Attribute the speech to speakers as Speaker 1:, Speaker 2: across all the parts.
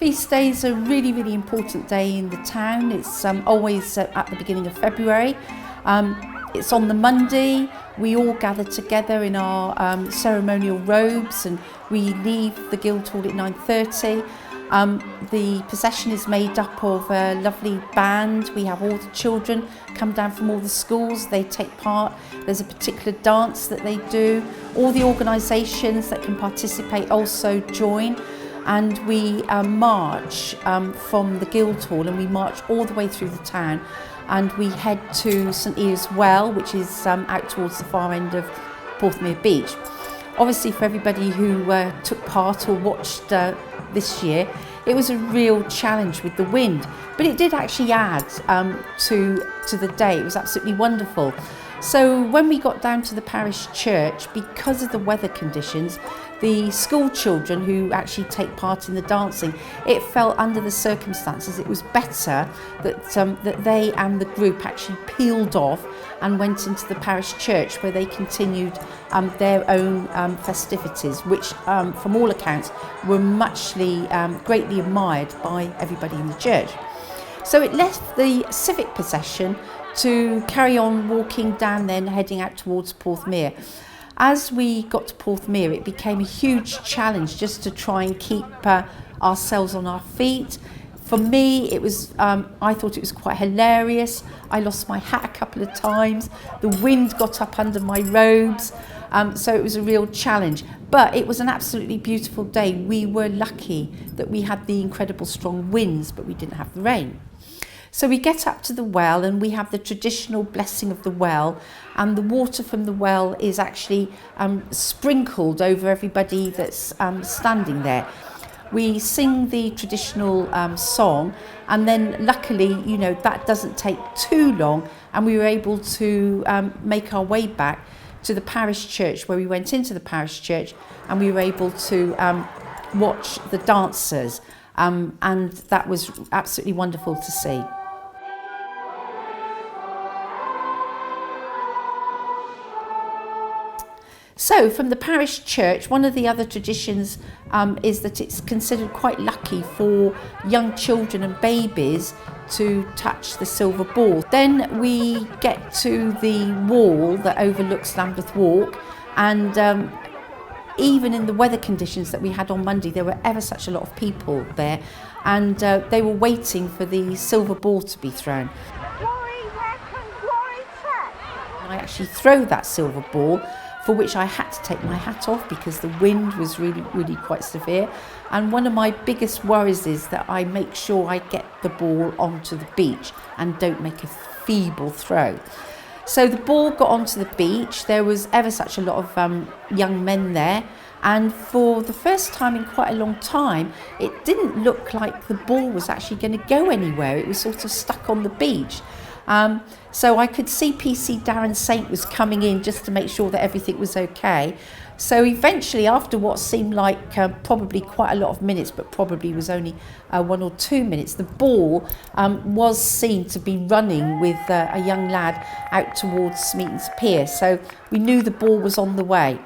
Speaker 1: Feast Day is a really, really important day in the town. It's always at the beginning of February. It's on the Monday. We all gather together in our ceremonial robes and we leave the Guildhall at 9:30. The procession is made up of a lovely band. We have all the children come down from all the schools. They take part. There's a particular dance that they do. All the organisations that can participate also join. And we march from the Guildhall, and we march all the way through the town, and we head to St Ives Well, which is out towards the far end of Porthmere Beach. Obviously, for everybody who took part or watched this year, it was a real challenge with the wind, but it did actually add to the day. It was absolutely wonderful. So when we got down to the parish church, because of the weather conditions, the school children who actually take part in the dancing, it felt under the circumstances it was better that they and the group actually peeled off and went into the parish church, where they continued their own festivities, which from all accounts were greatly admired by everybody in the church. So it left the civic procession to carry on walking down, then heading out towards Porthmere. As we got to Porthmere, it became a huge challenge just to try and keep ourselves on our feet. For me, it was I thought it was quite hilarious. I lost my hat a couple of times. The wind got up under my robes, so it was a real challenge. But it was an absolutely beautiful day. We were lucky that we had the incredible strong winds, but we didn't have the rain. So we get up to the well and we have the traditional blessing of the well, and the water from the well is actually sprinkled over everybody that's standing there. We sing the traditional song, and then luckily, that doesn't take too long, and we were able to make our way back to the parish church, where we went into the parish church and we were able to watch the dancers, and that was absolutely wonderful to see. So from the parish church, one of the other traditions is that it's considered quite lucky for young children and babies to touch the silver ball. Then we get to the wall that overlooks Lambeth Walk, and even in the weather conditions that we had on Monday, there were ever such a lot of people there, and they were waiting for the silver ball to be thrown. I actually throw that silver ball, for which I had to take my hat off because the wind was really, really quite severe. And one of my biggest worries is that I make sure I get the ball onto the beach and don't make a feeble throw. So the ball got onto the beach. There was ever such a lot of young men there. And for the first time in quite a long time, it didn't look like the ball was actually going to go anywhere. It was sort of stuck on the beach. So I could see PC Darren Saint was coming in just to make sure that everything was okay. So eventually, after what seemed like probably quite a lot of minutes, but probably was only 1 or 2 minutes, the ball was seen to be running with a young lad out towards Smeaton's Pier. So we knew the ball was on the way.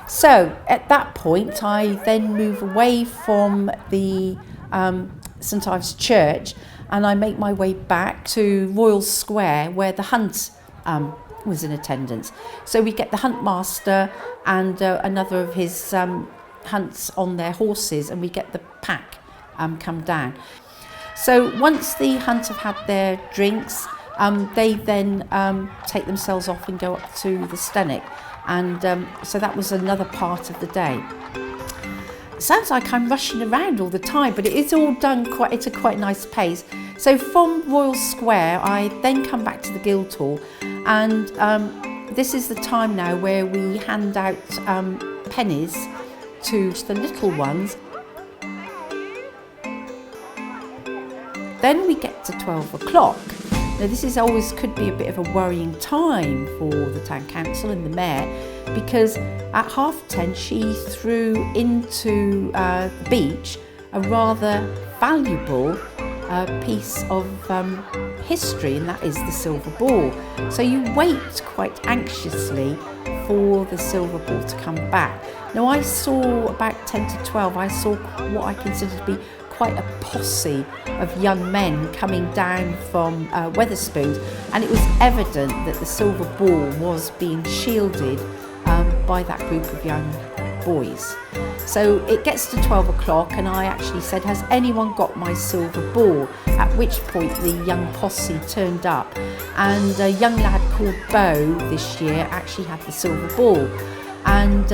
Speaker 1: So at that point, I then move away from the St Ives Church, and I make my way back to Royal Square, where the hunt was in attendance. So we get the hunt master and another of his hunts on their horses, and we get the pack come down. So once the hunt have had their drinks, they then take themselves off and go up to the Stenwick, and so that was another part of the day. It sounds like I'm rushing around all the time, but it is all done at a quite nice pace. So from Royal Square, I then come back to the Guildhall, and this is the time now where we hand out pennies to the little ones. Then we get to 12 o'clock. Now this is always could be a bit of a worrying time for the town council and the mayor, because at 10:30 she threw into the beach a rather valuable piece of history, and that is the silver ball. So you wait quite anxiously for the silver ball to come back. Now I saw about 10 to 12, I saw what I consider to be quite a posse of young men coming down from Wetherspoons, and it was evident that the silver ball was being shielded by that group of young boys. So it gets to 12 o'clock and I actually said, has anyone got my silver ball? At which point the young posse turned up, and a young lad called Bo this year actually had the silver ball, and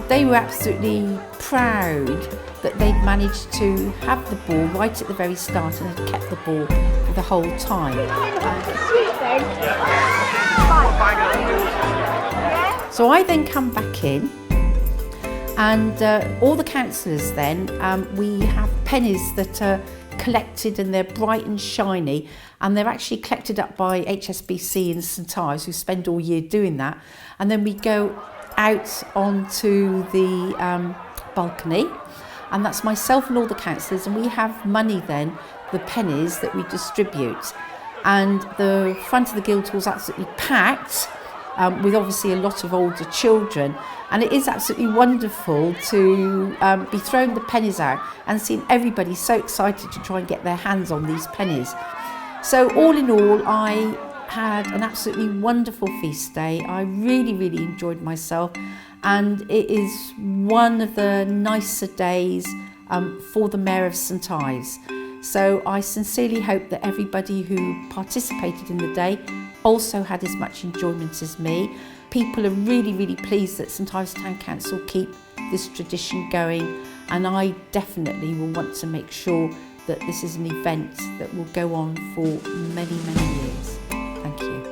Speaker 1: they were absolutely proud that they'd managed to have the ball right at the very start and had kept the ball for the whole time. So I then come back in, and all the councillors then, we have pennies that are collected and they're bright and shiny, and they're actually collected up by HSBC in St Ives, who spend all year doing that, and then we go out onto the balcony, and that's myself and all the councillors, and we have money then, the pennies that we distribute, and the front of the Guildhall is absolutely packed with obviously a lot of older children, and it is absolutely wonderful to be throwing the pennies out and seeing everybody so excited to try and get their hands on these pennies. So all in all, I had an absolutely wonderful feast day. I really enjoyed myself, and it is one of the nicer days for the Mayor of St Ives. So I sincerely hope that everybody who participated in the day also had as much enjoyment as me. People are really pleased that St Ives Town Council keep this tradition going, and I definitely will want to make sure that this is an event that will go on for many years. Thank you.